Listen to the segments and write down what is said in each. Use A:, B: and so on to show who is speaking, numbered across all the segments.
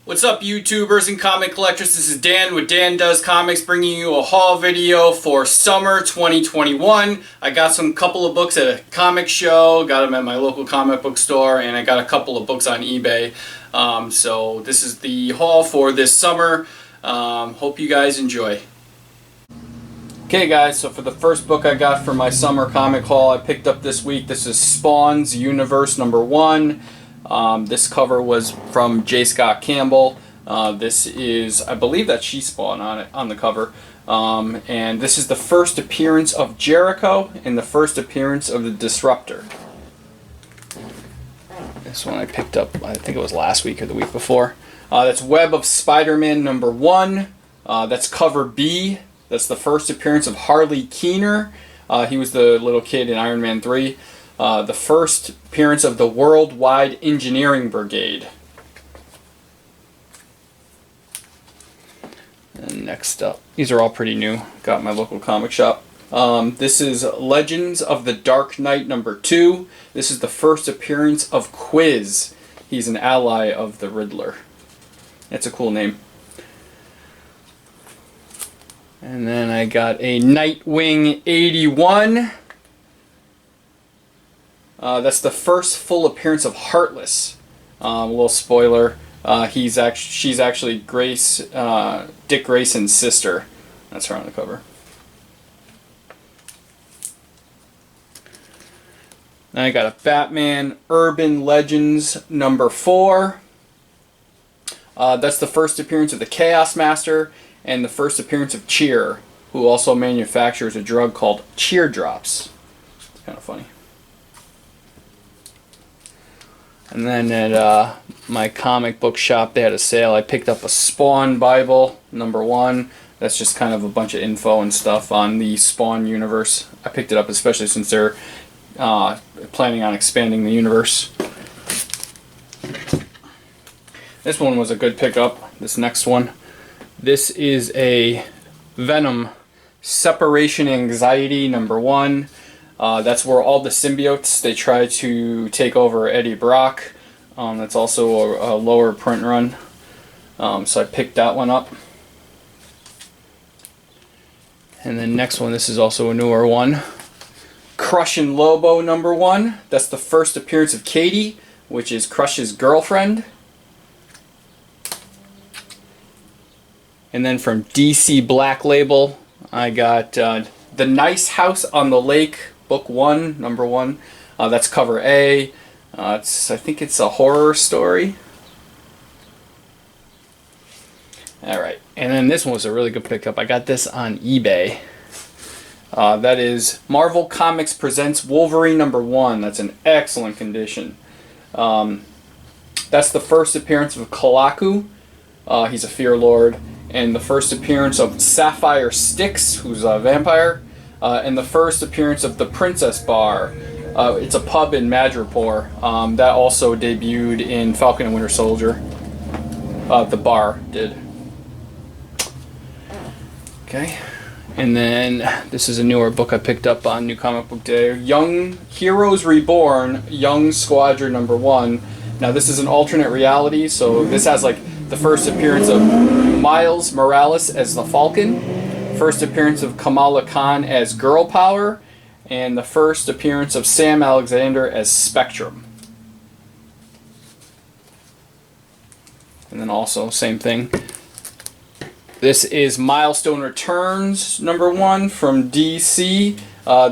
A: What's up, YouTubers and comic collectors? This is Dan with Dan Does Comics, bringing you a haul video for summer 2021. I got some couple of books at a comic show, got them at my local comic book store, and I got a couple of books on eBay. So this is the haul for this summer. Hope you guys enjoy. Okay guys, so for the first book I got for my summer comic haul, I picked up this week. This is Spawn's Universe #1. This cover was from J. Scott Campbell. This is, I believe that she Spawn on the cover. And this is the first appearance of Jericho and the first appearance of the Disruptor. This one I picked up, I think it was last week or the week before. That's Web of Spider-Man #1. That's cover B. That's the first appearance of Harley Keener. He was the little kid in Iron Man 3. The first appearance of the Worldwide Engineering Brigade. And next up, these are all pretty new. Got in my local comic shop. This is Legends of the Dark Knight #2. This is the first appearance of Quiz. He's an ally of the Riddler. That's a cool name. And then I got a Nightwing 81. That's the first full appearance of Heartless. A little spoiler. She's actually Dick Grayson's sister. That's her on the cover. Then I got a Batman Urban Legends #4. That's the first appearance of the Chaos Master and the first appearance of Cheer, who also manufactures a drug called Cheer Drops. It's kind of funny. And then at my comic book shop, they had a sale. I picked up a Spawn Bible #1. That's just kind of a bunch of info and stuff on the Spawn universe. I picked it up especially since they're planning on expanding the universe. This one was a good pickup. This next one. This is a Venom Separation Anxiety #1. That's where all the symbiotes, they try to take over Eddie Brock. That's also a lower print run. So I picked that one up. And then next one, this is also a newer one. Crushin' Lobo #1. That's the first appearance of Katie, which is Crush's girlfriend. And then from DC Black Label, I got The Nice House on the Lake, Book 1, #1. That's cover A. I think it's a horror story. Alright, and then this one was a really good pickup. I got this on eBay. That is Marvel Comics Presents Wolverine #1. That's in excellent condition. That's the first appearance of Kalaku. He's a Fear Lord. And the first appearance of Sapphire Styx, who's a vampire. And the first appearance of the Princess Bar. It's a pub in Madripoor. That also debuted in Falcon and Winter Soldier. The bar did. Okay. And then this is a newer book I picked up on New Comic Book Day. Young Heroes Reborn, Young Squadron #1. Now this is an alternate reality, so this has like the first appearance of Miles Morales as the Falcon, first appearance of Kamala Khan as Girl Power, and the first appearance of Sam Alexander as Spectrum. And then also, same thing. This is Milestone Returns #1 from DC.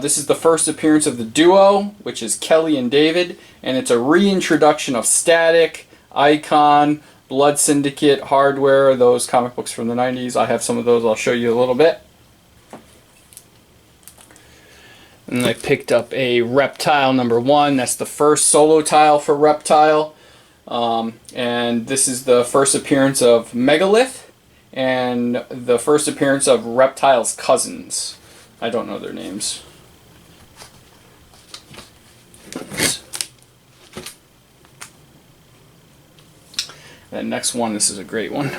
A: This is the first appearance of the duo, which is Kelly and David, and it's a reintroduction of Static, Icon, Blood Syndicate, Hardware, those comic books from the 90s. I have some of those. I'll show you a little bit. And I picked up a Reptile #1. That's the first solo tile for Reptile. And this is the first appearance of Megalith and the first appearance of Reptile's cousins. I don't know their names. That next one, this is a great one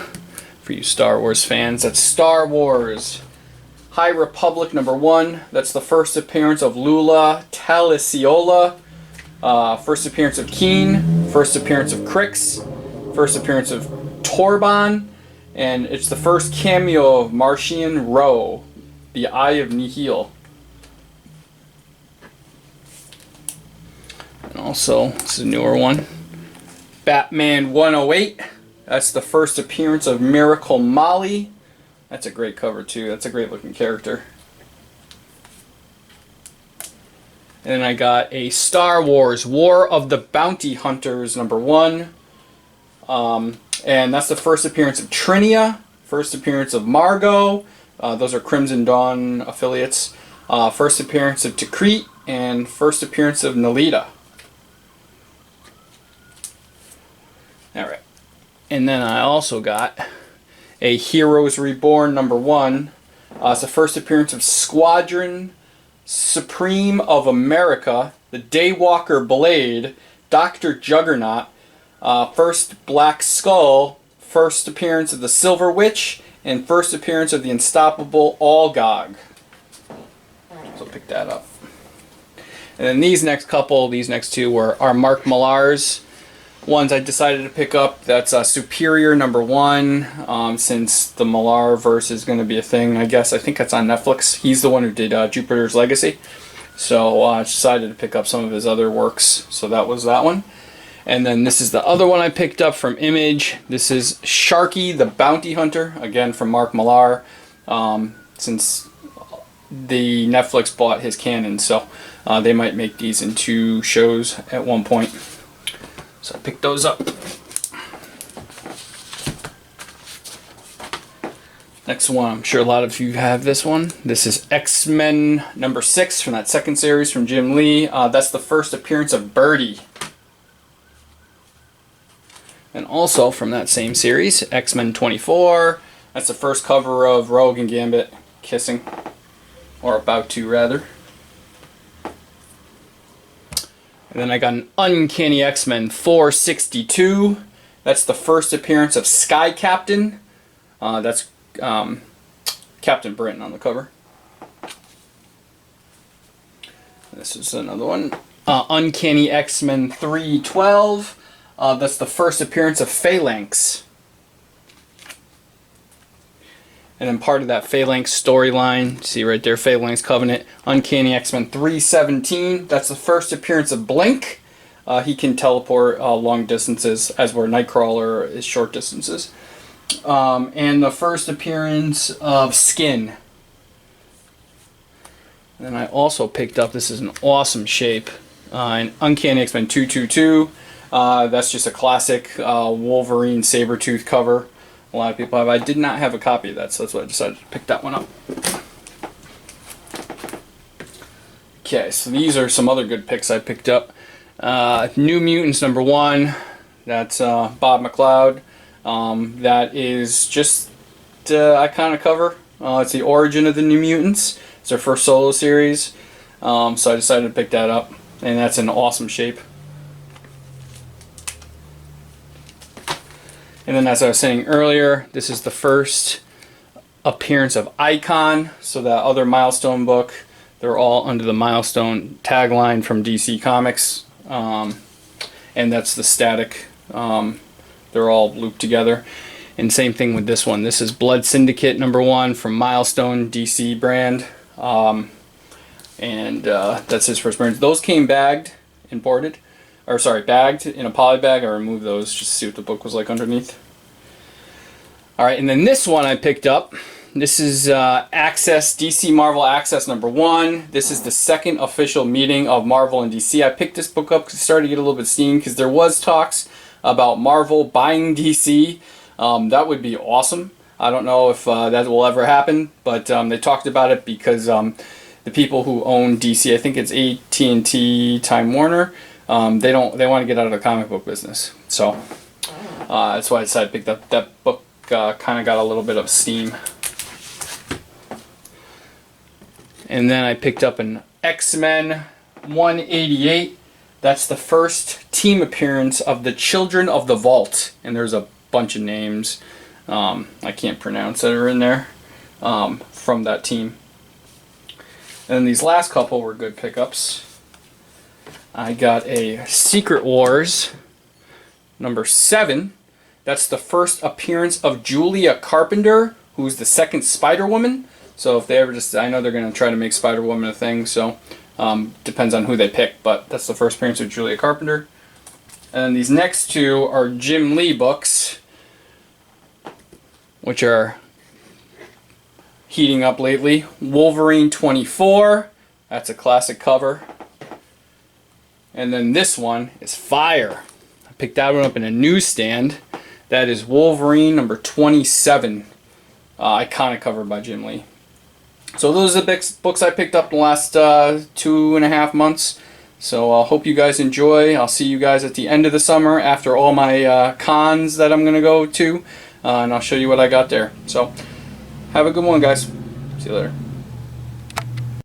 A: for you Star Wars fans. That's Star Wars High Republic #1. That's the first appearance of Lula Taliciola. First appearance of Keen. First appearance of Crix. First appearance of Torban, and it's the first cameo of Martian Rowe, the Eye of Nihil. And also, this is a newer one, Batman 108. That's the first appearance of Miracle Molly. That's a great cover too. That's a great looking character. And then I got a Star Wars War of the Bounty Hunters #1. And that's the first appearance of Trinia, first appearance of Margot. Those are Crimson Dawn affiliates. First appearance of Tikrit, and first appearance of Nelita. Alright. And then I also got a Heroes Reborn #1. It's the first appearance of Squadron Supreme of America, the Daywalker Blade, Dr. Juggernaut, first Black Skull, first appearance of the Silver Witch, and first appearance of the Unstoppable Olgog. So pick that up. And then these next two are Mark Millar's ones I decided to pick up. That's Superior #1, since the Millar verse is going to be a thing, I guess. I think that's on Netflix. He's the one who did Jupiter's Legacy. So I decided to pick up some of his other works. So that was that one. And then this is the other one I picked up from Image. This is Sharky the Bounty Hunter, again from Mark Millar, since the Netflix bought his canon. So they might make these into shows at one point. So I picked those up. Next one, I'm sure a lot of you have this one. This is X-Men #6 from that second series from Jim Lee. That's the first appearance of Birdie. And also from that same series, X-Men 24. That's the first cover of Rogue and Gambit kissing. Or about to, rather. And then I got an Uncanny X-Men 462. That's the first appearance of Sky Captain. That's Captain Britain on the cover. This is another one. Uncanny X-Men 312. That's the first appearance of Phalanx. And then part of that Phalanx storyline, see right there, Phalanx Covenant, Uncanny X-Men 317. That's the first appearance of Blink. He can teleport long distances, as where Nightcrawler is short distances. And the first appearance of Skin. And then I also picked up, this is an awesome shape, an Uncanny X-Men 222. That's just a classic Wolverine Sabretooth cover. A lot of people have. I did not have a copy of that, so that's why I decided to pick that one up. Okay, so these are some other good picks I picked up. New Mutants #1. That's Bob McLeod. That is just iconic cover. It's the origin of the New Mutants. It's their first solo series. So I decided to pick that up, and that's an awesome shape. And then, as I was saying earlier, this is the first appearance of Icon. So that other Milestone book, they're all under the Milestone tagline from DC Comics. And that's the static. They're all looped together. And same thing with this one. This is Blood Syndicate #1 from Milestone DC brand. That's his first appearance. Those came bagged, imported. Or sorry, bagged in a poly bag. I removed those just to see what the book was like underneath. Alright, and then this one I picked up. This is Access, DC Marvel Access #1. This is the second official meeting of Marvel and DC. I picked this book up because it started to get a little bit steam because there was talks about Marvel buying DC. That would be awesome. I don't know if that will ever happen, but they talked about it because the people who own DC, I think it's AT&T, Time Warner, they want to get out of the comic book business. So that's why I decided to pick up that book. Kind of got a little bit of steam. And then I picked up an X-Men 188. That's the first team appearance of the Children of the Vault. And there's a bunch of names I can't pronounce that are in there from that team. And these last couple were good pickups. I got a Secret Wars #7. That's the first appearance of Julia Carpenter, who's the second Spider-Woman. So if they ever I know they're going to try to make Spider-Woman a thing, so depends on who they pick, but that's the first appearance of Julia Carpenter. And these next two are Jim Lee books, which are heating up lately. Wolverine 24, that's a classic cover. And then this one is fire. I picked that one up in a newsstand. That is Wolverine number 27. Iconic cover by Jim Lee. So those are the books I picked up in the last 2.5 months. So I hope you guys enjoy. I'll see you guys at the end of the summer after all my cons that I'm going to go to. And I'll show you what I got there. So have a good one, guys. See you later.